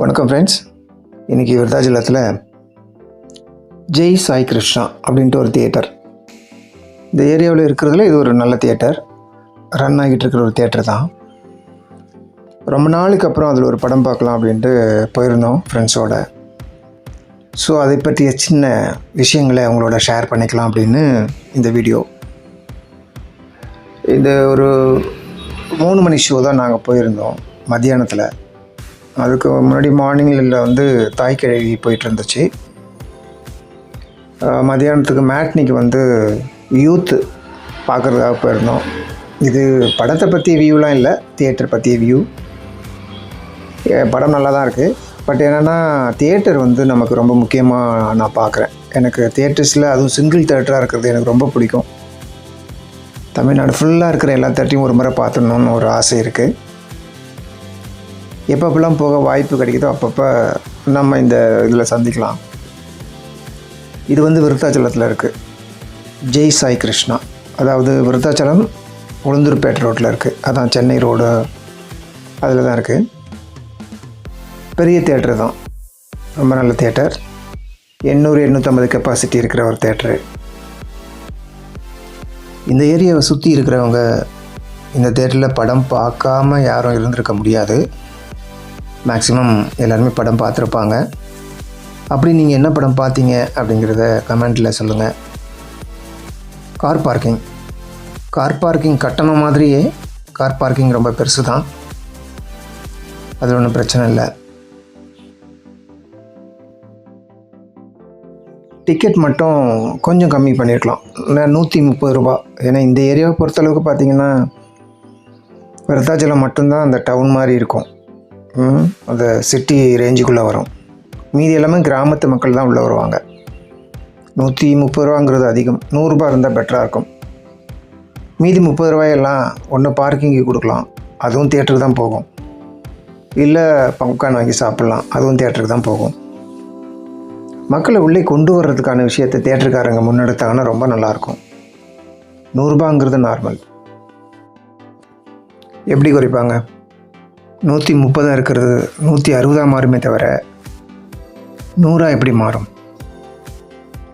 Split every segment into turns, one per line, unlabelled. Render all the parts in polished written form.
வணக்கம் ஃப்ரெண்ட்ஸ். இன்றைக்கி விருத்தாச்சலத்தில் ஜெய் சாய் கிருஷ்ணா அப்படின்ட்டு ஒரு தியேட்டர், இந்த ஏரியாவில் இருக்கிறதுல இது ஒரு நல்ல தியேட்டர், ரன் ஆகிட்டு இருக்கிற ஒரு தியேட்டர் தான். ரொம்ப நாளுக்கு அப்புறம் அதில் ஒரு படம் பார்க்கலாம் அப்படின்ட்டு போயிருந்தோம் ஃப்ரெண்ட்ஸோட. ஸோ அதை பற்றிய சின்ன விஷயங்களை அவங்களோட ஷேர் பண்ணிக்கலாம் அப்படின்னு இந்த வீடியோ. இந்த ஒரு 3 மணி ஷோ தான் நாங்கள் போயிருந்தோம் மத்தியானத்தில். அதுக்கு முன்னாடி மார்னிங்கில் தாய் கிழவி போயிட்டு இருந்துச்சு. மத்தியானத்துக்கு மேட்னிக்கு யூத்து பார்க்குறதுக்காக போயிருந்தோம். இது படத்தை பற்றிய வியூலாம் இல்லை, தியேட்டர் பற்றிய வியூ. படம் நல்லா தான் இருக்குது. பட் என்னென்னா தியேட்டர் நமக்கு ரொம்ப முக்கியமாக நான் பார்க்குறேன். எனக்கு தியேட்டர்ஸில் அதுவும் சிங்கிள் தியேட்டராக இருக்கிறது எனக்கு ரொம்ப பிடிக்கும். தமிழ்நாடு ஃபுல்லாக இருக்கிற எல்லா தியேட்டரையும் ஒரு முறை பார்த்துடணுன்னு ஒரு ஆசை இருக்குது. எப்பப்பெல்லாம் போக வாய்ப்பு கிடைக்குதோ அப்பப்போ நம்ம இந்த இதில் சந்திக்கலாம். இது விருத்தாச்சலத்தில் இருக்குது, ஜெய் சாய் கிருஷ்ணா. அதாவது விருத்தாச்சலம் உளுந்தூர்பேட்டை ரோட்டில் இருக்குது, அதான் சென்னை ரோடு, அதில் தான் இருக்குது. பெரிய தியேட்டர் தான், ரொம்ப நல்ல தியேட்டர். 800-850 கெப்பாசிட்டி இருக்கிற ஒரு தியேட்டரு. இந்த ஏரியாவை சுற்றி இருக்கிறவங்க இந்த தியேட்டரில் படம் பார்க்காம யாரும் இருந்திருக்க முடியாது. மேக்ஸிமம் எல்லாருமே படம் பார்த்துருப்பாங்க. அப்படி நீங்கள் என்ன படம் பார்த்தீங்க அப்படிங்கிறத கமெண்ட்டில் சொல்லுங்கள். கார் பார்க்கிங் கட்டணம் மாதிரியே கார் பார்க்கிங் ரொம்ப பெருசு தான், அது ஒன்றும் பிரச்சனை இல்லை. டிக்கெட் மட்டும் கொஞ்சம் கம்மி பண்ணியிருக்கலாம், 130 ரூபா. ஏன்னா இந்த ஏரியாவை பொறுத்தளவுக்கு பார்த்திங்கன்னா விருத்தாச்சலம் மட்டும்தான் அந்த டவுன் மாதிரி இருக்கும், அந்த சிட்டி ரேஞ்சுக்குள்ளே வரும். மீதி எல்லாமே கிராமத்து மக்கள் தான் உள்ளே வருவாங்க. 130 ரூபாங்கிறது அதிகம். 100 ரூபா இருந்தால் பெட்டராக இருக்கும். மீதி 30 ரூபாயெல்லாம் ஒன்று பார்க்கிங்கு கொடுக்கலாம், அதுவும் தியேட்டருக்கு தான் போகும். இல்லை பாப்கார்ன் வாங்கி சாப்பிட்லாம், அதுவும் தியேட்டருக்கு தான் போகும். மக்களை உள்ளே கொண்டு வர்றதுக்கான விஷயத்தை தியேட்டருக்காரங்க முன்னெடுத்தாங்கன்னா ரொம்ப நல்லாயிருக்கும். 100 ரூபாங்கிறது நார்மல். எப்படி குறைப்பாங்க? 130 இருக்கிறது 160 மாறுமே தவிர 100 எப்படி மாறும்?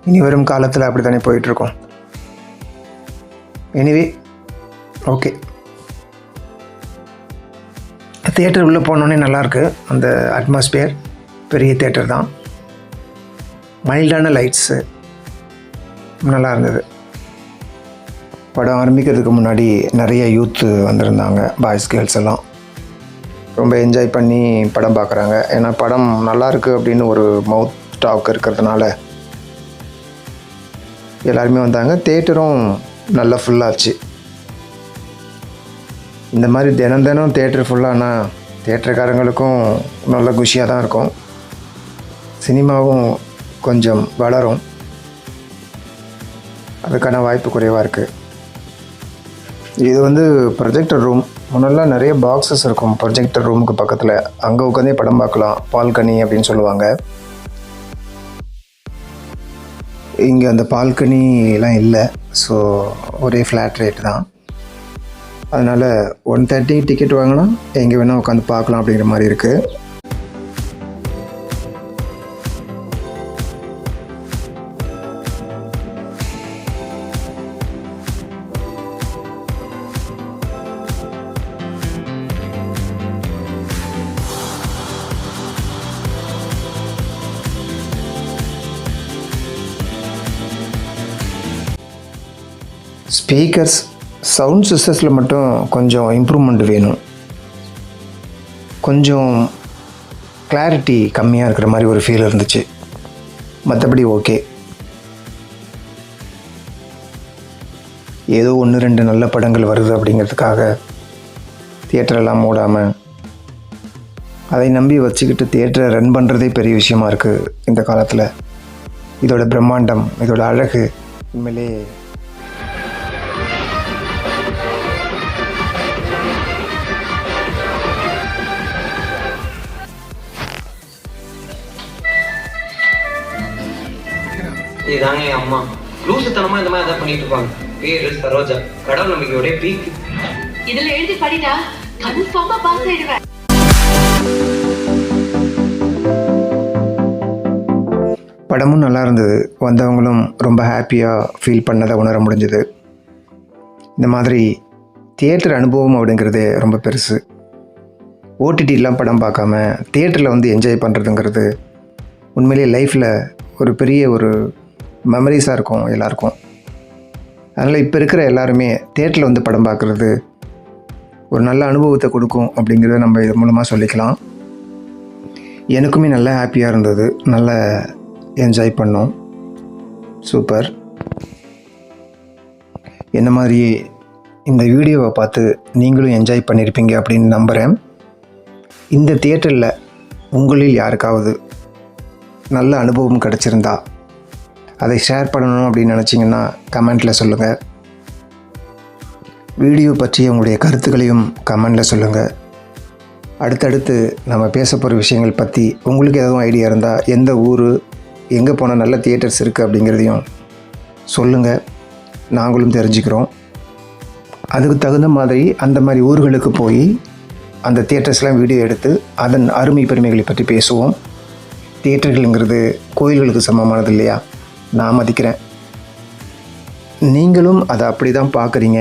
இனி வரும் காலத்தில் அப்படி தானே போயிட்டுருக்கோம். எனிவே ஓகே, தியேட்டர் உள்ளே போனோடனே நல்லாயிருக்கு. அந்த அட்மாஸ்பியர், பெரிய தியேட்டர் தான், மைல்டான லைட்ஸு, நல்லா இருந்தது. படம் ஆரம்பிக்கிறதுக்கு முன்னாடி நிறைய யூத்து வந்திருந்தாங்க, பாய்ஸ் கேர்ள்ஸ் எல்லாம் ரொம்ப என்ஜாய் பண்ணி படம் பார்க்குறாங்க. ஏன்னா படம் நல்லாயிருக்கு அப்படின்னு ஒரு மவுத் டாக் இருக்கிறதுனால எல்லாருமே வந்தாங்க. தியேட்டரும் நல்லா ஃபுல்லாச்சு. இந்த மாதிரி தினம் தியேட்டர் ஃபுல்லானா தியேட்டருக்காரங்களுக்கும் நல்ல குஷியாக தான் இருக்கும். சினிமாவும் கொஞ்சம் வளரும், அதுக்கான வாய்ப்பு குறைவாக இருக்குது. இது ப்ரொஜெக்டர் ரூம். முன்னெல்லாம் நிறைய பாக்ஸஸ் இருக்கும் ப்ரொஜெக்டர் ரூமுக்கு பக்கத்தில், அங்கே உட்காந்தே படம் பார்க்கலாம், பால்கனி அப்படின்னு சொல்லுவாங்க. இங்கே அந்த பால்கனிலாம் இல்லை. ஸோ ஒரே ஃப்ளாட் ரேட் தான். அதனால் 130 டிக்கெட் வாங்கினா எங்கே வேணால் உட்காந்து பார்க்கலாம் அப்படிங்கிற மாதிரி இருக்குது. ஸ்பீக்கர்ஸ், சவுண்ட் சிஸ்டத்தில் மட்டும் கொஞ்சம் இம்ப்ரூவ்மெண்ட் வேணும். கொஞ்சம் கிளாரிட்டி கம்மியாக இருக்கிற மாதிரி ஒரு ஃபீல் இருந்துச்சு. மற்றபடி ஓகே. ஏதோ 1-2 நல்ல படங்கள் வருது அப்படிங்கிறதுக்காக தியேட்டரெல்லாம் மூடாமல் அதை நம்பி வச்சுக்கிட்டு தியேட்டரை ரன் பண்ணுறதே பெரிய விஷயமா இருக்குது இந்த காலத்தில். இதோட பிரம்மாண்டம், இதோட அழகு உண்மையிலே
இதாங்க என் அம்மா. லூசுத்தனமா இந்த மாதிரி ஏதாவது பண்ணிட்டு இருப்பாங்க. பேரு சரோஜா, கடவுள் நம்பிக்கையோட பீக்.
இதுல எழுதி படிடா, கன்ஃபார்மா பாஸ் ஆயிடுவேன்.
படமும் நல்லா இருந்தது. வந்தவங்களும் ரொம்ப ஹாப்பியாக ஃபீல் பண்ணதை உணர முடிஞ்சது. இந்த மாதிரி தியேட்டர் அனுபவம் அப்படிங்கிறது ரொம்ப பெருசு. ஓடிடிலாம் படம் பார்க்காம தியேட்டரில் வந்து என்ஜாய் பண்ணுறதுங்கிறது உண்மையிலேயே லைஃப்பில் ஒரு பெரிய ஒரு மெமரிஸாக இருக்கும் எல்லாருக்கும். அதனால் இப்போ இருக்கிற எல்லாருமே தியேட்டரில் வந்து படம் பார்க்குறது ஒரு நல்ல அனுபவத்தை கொடுக்கும் அப்படிங்கிறத நம்ம இது மூலமாக சொல்லிக்கலாம். எனக்குமே நல்ல ஹாப்பியாக இருந்தது. நல்ல என்ஜாய் பண்ணோம். சூப்பர். என்ன மாதிரியே இந்த வீடியோவை பார்த்து நீங்களும் என்ஜாய் பண்ணியிருப்பீங்க அப்படின்னு நம்புகிறேன். இந்த தியேட்டரில் உங்களில் யாருக்காவது நல்ல அனுபவம் கிடச்சிருந்தா அதை ஷேர் பண்ணணும் அப்படின்னு நினச்சிங்கன்னா கமெண்ட்டில் சொல்லுங்கள். வீடியோ பற்றிய உங்களுடைய கருத்துக்களையும் கமெண்டில் சொல்லுங்கள். அடுத்தடுத்து நம்ம பேச போகிற விஷயங்கள் பற்றி உங்களுக்கு எதுவும் ஐடியா இருந்தால் எந்த ஊர் எங்கே போனால் நல்ல தியேட்டர்ஸ் இருக்குது அப்படிங்கிறதையும் சொல்லுங்கள். நாங்களும் தெரிஞ்சுக்கிறோம். அதுக்கு தகுந்த மாதிரி அந்த மாதிரி ஊர்களுக்கு போய் அந்த தியேட்டர்ஸ்லாம் வீடியோ எடுத்து அதன் அருமை பெருமைகளை பற்றி பேசுவோம். தியேட்டர்களுங்கிறது கோயில்களுக்கு சமமானது இல்லையா? நான் மதிக்கிறேன். நீங்களும் அதை அப்படி தான் பார்க்குறீங்க.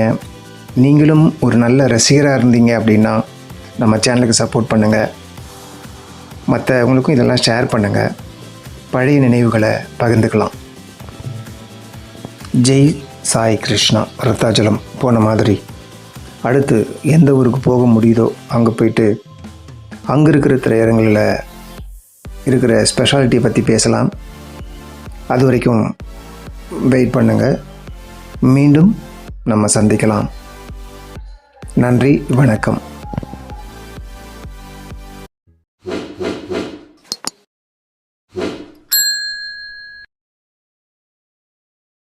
நீங்களும் ஒரு நல்ல ரசிகராக இருந்தீங்க அப்படின்னா நம்ம சேனலுக்கு சப்போர்ட் பண்ணுங்கள். மற்றவங்களுக்கும் இதெல்லாம் ஷேர் பண்ணுங்கள். பழைய நினைவுகளை பகிர்ந்துக்கலாம். ஜெய் சாய் கிருஷ்ணா. ரத்தாச்சலம் போன மாதிரி அடுத்து எந்த ஊருக்கு போக முடியுதோ அங்கே போயிட்டு அங்கே இருக்கிற திரையரங்களில் இருக்கிற ஸ்பெஷாலிட்டியை பற்றி பேசலாம். அது வரைக்கும் வெயிட் பண்ணுங்கள். மீண்டும் நம்ம சந்திக்கலாம். நன்றி, வணக்கம்.